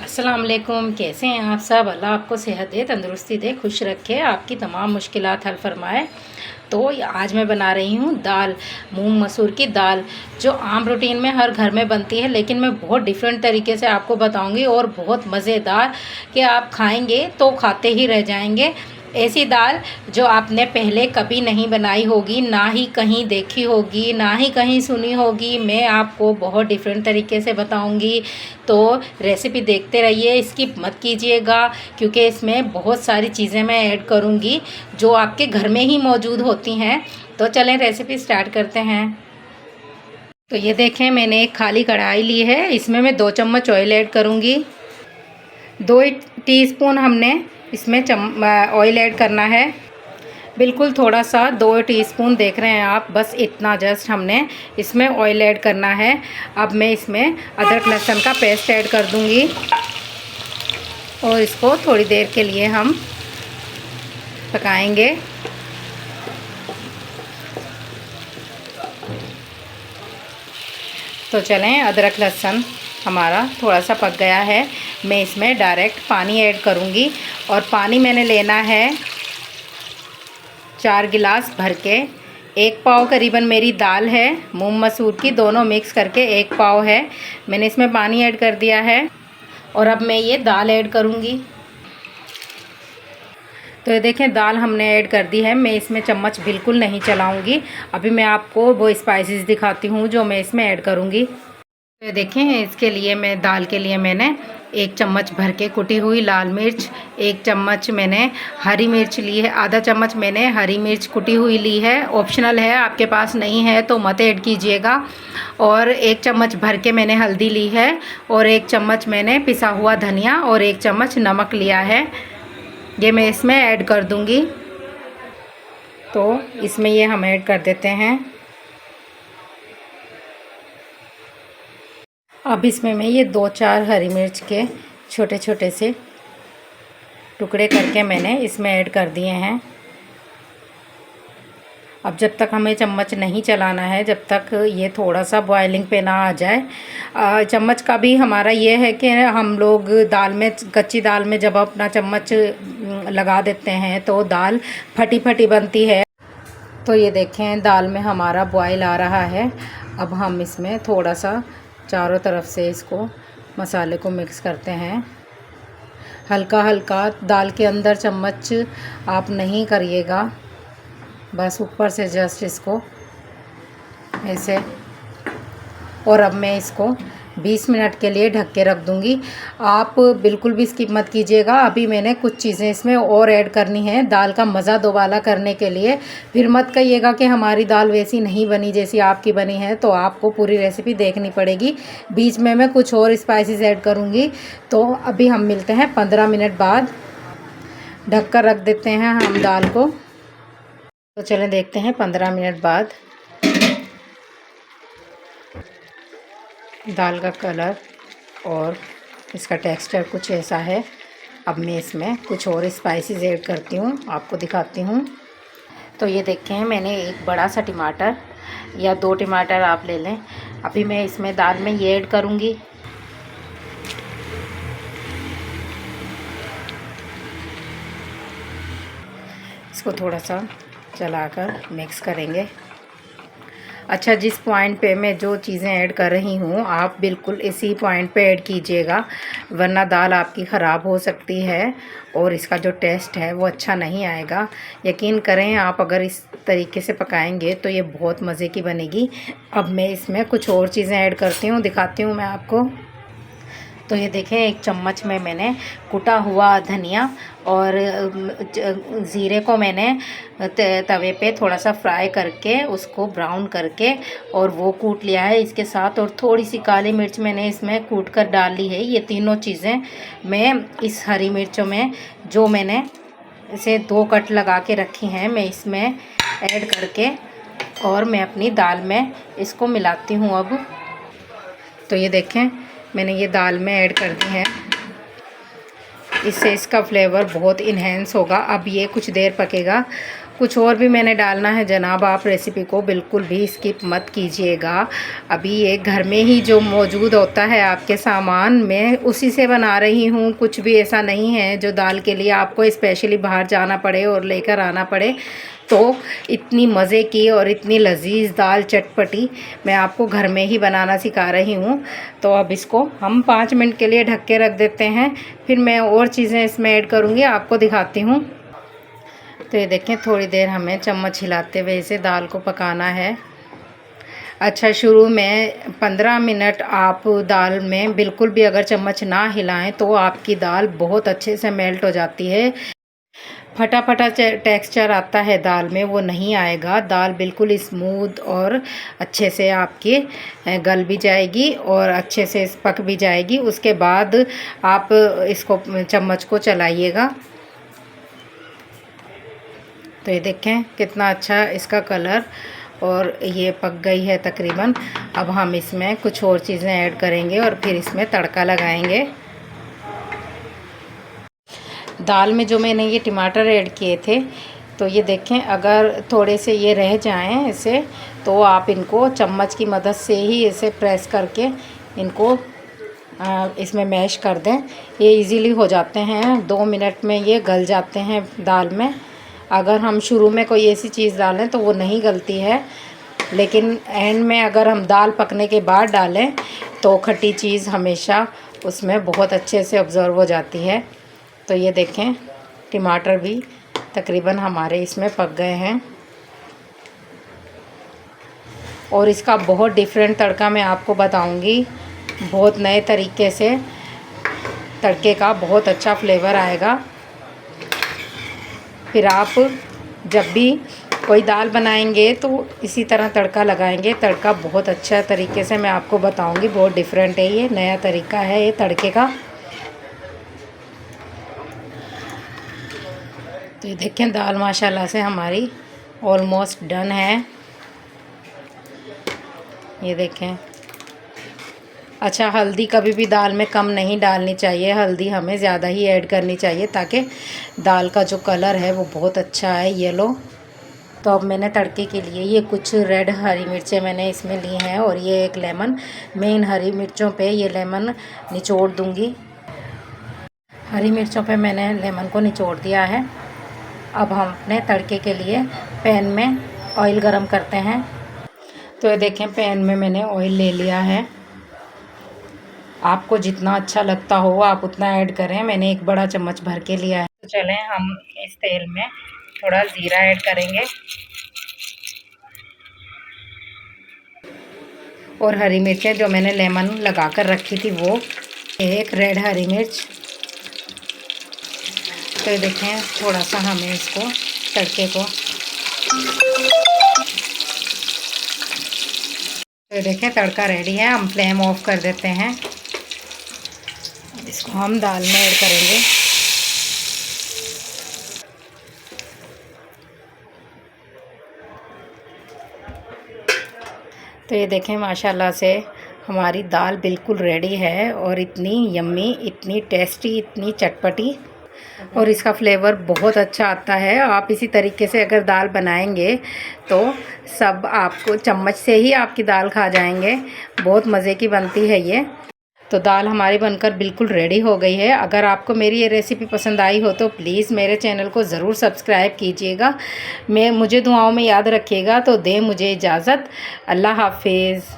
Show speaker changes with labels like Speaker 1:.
Speaker 1: अस्सलाम वालेकुम। कैसे हैं आप सब? अल्लाह आपको सेहत दे, तंदुरुस्ती दे, खुश रखे, आपकी तमाम मुश्किलात हल फरमाए। तो आज मैं बना रही हूँ दाल, मूंग मसूर की दाल, जो आम रूटीन में हर घर में बनती है, लेकिन मैं बहुत डिफरेंट तरीके से आपको बताऊँगी और बहुत मज़ेदार, कि आप खाएंगे तो खाते ही रह जाएंगे। ऐसी दाल जो आपने पहले कभी नहीं बनाई होगी, ना ही कहीं देखी होगी, ना ही कहीं सुनी होगी, मैं आपको बहुत डिफरेंट तरीके से बताऊंगी। तो रेसिपी देखते रहिए, स्किप मत कीजिएगा, क्योंकि इसमें बहुत सारी चीज़ें मैं ऐड करूंगी जो आपके घर में ही मौजूद होती हैं। तो चलें रेसिपी स्टार्ट करते हैं। तो ये देखें, मैंने एक खाली कढ़ाई ली है, इसमें मैं 2 चम्मच ऑयल ऐड करूँगी। 2 टीस्पून हमने इसमें ऑयल ऐड करना है, बिल्कुल थोड़ा सा, 2 टीस्पून देख रहे हैं आप, बस इतना जस्ट हमने इसमें ऑयल ऐड करना है। अब मैं इसमें अदरक लहसुन का पेस्ट ऐड कर दूंगी और इसको थोड़ी देर के लिए हम पकाएंगे। तो चलें, अदरक लहसुन हमारा थोड़ा सा पक गया है, मैं इसमें डायरेक्ट पानी ऐड करूंगी। और पानी मैंने लेना है 4 गिलास भर के। 1 पाव करीबन मेरी दाल है, मूंग मसूर की, दोनों मिक्स करके 1 पाव है। मैंने इसमें पानी ऐड कर दिया है और अब मैं ये दाल ऐड करूंगी। तो ये देखें, दाल हमने ऐड कर दी है, मैं इसमें चम्मच बिल्कुल नहीं चलाऊंगी। अभी मैं आपको वो स्पाइसेस दिखाती हूँ जो मैं इसमें ऐड करूँगी। तो ये देखें, इसके लिए मैं दाल के लिए मैंने 1 चम्मच भर के कुटी हुई लाल मिर्च, 1 चम्मच मैंने हरी मिर्च ली है, आधा चम्मच मैंने हरी मिर्च कुटी हुई ली है, ऑप्शनल है, आपके पास नहीं है तो मत ऐड कीजिएगा। और 1 चम्मच भर के मैंने हल्दी ली है और 1 चम्मच मैंने पिसा हुआ धनिया और 1 चम्मच नमक लिया है, ये मैं इसमें ऐड कर दूंगी। तो इसमें ये हम ऐड कर देते हैं। अब इसमें मैं ये 2-4 हरी मिर्च के छोटे छोटे से टुकड़े करके मैंने इसमें ऐड कर दिए हैं। अब जब तक हमें चम्मच नहीं चलाना है, जब तक ये थोड़ा सा बॉयलिंग पे ना आ जाए। चम्मच का भी हमारा ये है कि हम लोग दाल में, कच्ची दाल में जब अपना चम्मच लगा देते हैं तो दाल फटी फटी बनती है। तो ये देखें, दाल में हमारा बॉयल आ रहा है। अब हम इसमें थोड़ा सा चारों तरफ से इसको मसाले को मिक्स करते हैं, हल्का हल्का। दाल के अंदर चम्मच आप नहीं करिएगा, बस ऊपर से जस्ट इसको ऐसे। और अब मैं इसको 20 मिनट के लिए ढक के रख दूंगी। आप बिल्कुल भी स्किप मत कीजिएगा, अभी मैंने कुछ चीज़ें इसमें और ऐड करनी है दाल का मज़ा दोबारा करने के लिए। फिर मत कहिएगा कि हमारी दाल वैसी नहीं बनी जैसी आपकी बनी है, तो आपको पूरी रेसिपी देखनी पड़ेगी। बीच में मैं कुछ और स्पाइसेस ऐड करूँगी। तो अभी हम मिलते हैं 15 मिनट बाद। ढक कर रख देते हैं हम दाल को। तो चलें देखते हैं 15 मिनट बाद। दाल का कलर और इसका टेक्सचर कुछ ऐसा है। अब मैं इसमें कुछ और स्पाइसेस ऐड करती हूँ, आपको दिखाती हूँ। तो ये देखें, मैंने एक बड़ा सा टमाटर या 2 टमाटर आप ले लें। अभी मैं इसमें दाल में ये ऐड करूँगी। इसको थोड़ा सा चलाकर मिक्स करेंगे। अच्छा, जिस पॉइंट पे मैं जो चीज़ें ऐड कर रही हूँ, आप बिल्कुल इसी पॉइंट पे ऐड कीजिएगा, वरना दाल आपकी ख़राब हो सकती है और इसका जो टेस्ट है वो अच्छा नहीं आएगा। यकीन करें, आप अगर इस तरीके से पकाएंगे तो ये बहुत मज़े की बनेगी। अब मैं इसमें कुछ और चीज़ें ऐड करती हूँ, दिखाती हूँ मैं आपको। तो ये देखें, 1 चम्मच में मैंने कुटा हुआ धनिया और ज़ीरे को मैंने तवे पे थोड़ा सा फ्राई करके उसको ब्राउन करके और वो कूट लिया है इसके साथ। और थोड़ी सी काली मिर्च मैंने इसमें कूट कर डाल ली है। ये तीनों चीज़ें मैं इस हरी मिर्चों में, जो मैंने इसे 2 कट लगा के रखी हैं, मैं इसमें ऐड करके और मैं अपनी दाल में इसको मिलाती हूँ अब। तो ये देखें, मैंने ये दाल में ऐड कर दी है, इससे इसका फ्लेवर बहुत इन्हेंस होगा। अब ये कुछ देर पकेगा कुछ और भी मैंने डालना है जनाब। आप रेसिपी को बिल्कुल भी स्किप मत कीजिएगा। अभी ये घर में ही जो मौजूद होता है आपके सामान, मैं उसी से बना रही हूँ। कुछ भी ऐसा नहीं है जो दाल के लिए आपको स्पेशली बाहर जाना पड़े और लेकर आना पड़े। तो इतनी मज़े की और इतनी लजीज दाल चटपटी मैं आपको घर में ही बनाना सिखा रही हूँ। तो अब इसको हम 5 मिनट के लिए ढक के रख देते हैं, फिर मैं और चीज़ें इसमें ऐड करूँगी, आपको दिखाती हूँ। तो ये देखें, थोड़ी देर हमें चम्मच हिलाते हुए इसे दाल को पकाना है। अच्छा, शुरू में 15 मिनट आप दाल में बिल्कुल भी अगर चम्मच ना हिलाएं तो आपकी दाल बहुत अच्छे से मेल्ट हो जाती है। फटा फटा टेक्सचर आता है दाल में, वो नहीं आएगा। दाल बिल्कुल स्मूथ और अच्छे से आपकी गल भी जाएगी और अच्छे से पक भी जाएगी। उसके बाद आप इसको चम्मच को चलाइएगा। तो ये देखें कितना अच्छा इसका कलर, और ये पक गई है तकरीबन। अब हम इसमें कुछ और चीज़ें ऐड करेंगे और फिर इसमें तड़का लगाएंगे। दाल में जो मैंने ये टमाटर ऐड किए थे, तो ये देखें अगर थोड़े से ये रह जाएं ऐसे, तो आप इनको चम्मच की मदद से ही इसे प्रेस करके इनको इसमें मैश कर दें। ये इजीली हो जाते हैं, 2 मिनट में ये गल जाते हैं दाल में। अगर हम शुरू में कोई ऐसी चीज़ डालें तो वो नहीं गलती है, लेकिन एंड में अगर हम दाल पकने के बाद डालें तो खट्टी चीज़ हमेशा उसमें बहुत अच्छे से ऑब्ज़र्व हो जाती है। तो ये देखें टमाटर भी तकरीबन हमारे इसमें पक गए हैं। और इसका बहुत डिफरेंट तड़का मैं आपको बताऊंगी, बहुत नए तरीके से तड़के का बहुत अच्छा फ्लेवर आएगा। फिर आप जब भी कोई दाल बनाएंगे तो इसी तरह तड़का लगाएंगे। तड़का बहुत अच्छा तरीके से मैं आपको बताऊंगी, बहुत डिफरेंट है, ये नया तरीका है ये तड़के का। तो ये देखें दाल माशाल्लाह से हमारी ऑलमोस्ट डन है। ये देखें। अच्छा, हल्दी कभी भी दाल में कम नहीं डालनी चाहिए, हल्दी हमें ज़्यादा ही ऐड करनी चाहिए ताकि दाल का जो कलर है वो बहुत अच्छा है, येलो। तो अब मैंने तड़के के लिए ये कुछ रेड हरी मिर्चें मैंने इसमें ली हैं और ये एक लेमन। मैं इन हरी मिर्चों पे ये लेमन निचोड़ दूँगी। हरी मिर्चों पे मैंने लेमन को निचोड़ दिया है। अब हम अपने तड़के के लिए पैन में ऑयल गरम करते हैं। तो ये देखें पैन में मैंने ऑयल ले लिया है। आपको जितना अच्छा लगता हो आप उतना ऐड करें, मैंने एक बड़ा चम्मच भर के लिया है। तो चलें हम इस तेल में थोड़ा ज़ीरा ऐड करेंगे और हरी मिर्चें जो मैंने लेमन लगा कर रखी थी वो, एक रेड हरी मिर्च। तो ये देखें थोड़ा सा हमें इसको तड़के को, तो ये देखें तड़का रेडी है। हम फ्लेम ऑफ कर देते हैं। इसको हम दाल में ऐड करेंगे। तो ये देखें माशाल्लाह से हमारी दाल बिल्कुल रेडी है और इतनी यम्मी, इतनी टेस्टी, इतनी चटपटी, और इसका फ्लेवर बहुत अच्छा आता है। आप इसी तरीके से अगर दाल बनाएंगे तो सब आपको चम्मच से ही आपकी दाल खा जाएंगे। बहुत मज़े की बनती है ये। तो दाल हमारी बनकर बिल्कुल रेडी हो गई है। अगर आपको मेरी ये रेसिपी पसंद आई हो तो प्लीज़ मेरे चैनल को ज़रूर सब्सक्राइब कीजिएगा। मुझे दुआओं में याद रखिएगा। तो दें मुझे इजाज़त। अल्लाह हाफिज़।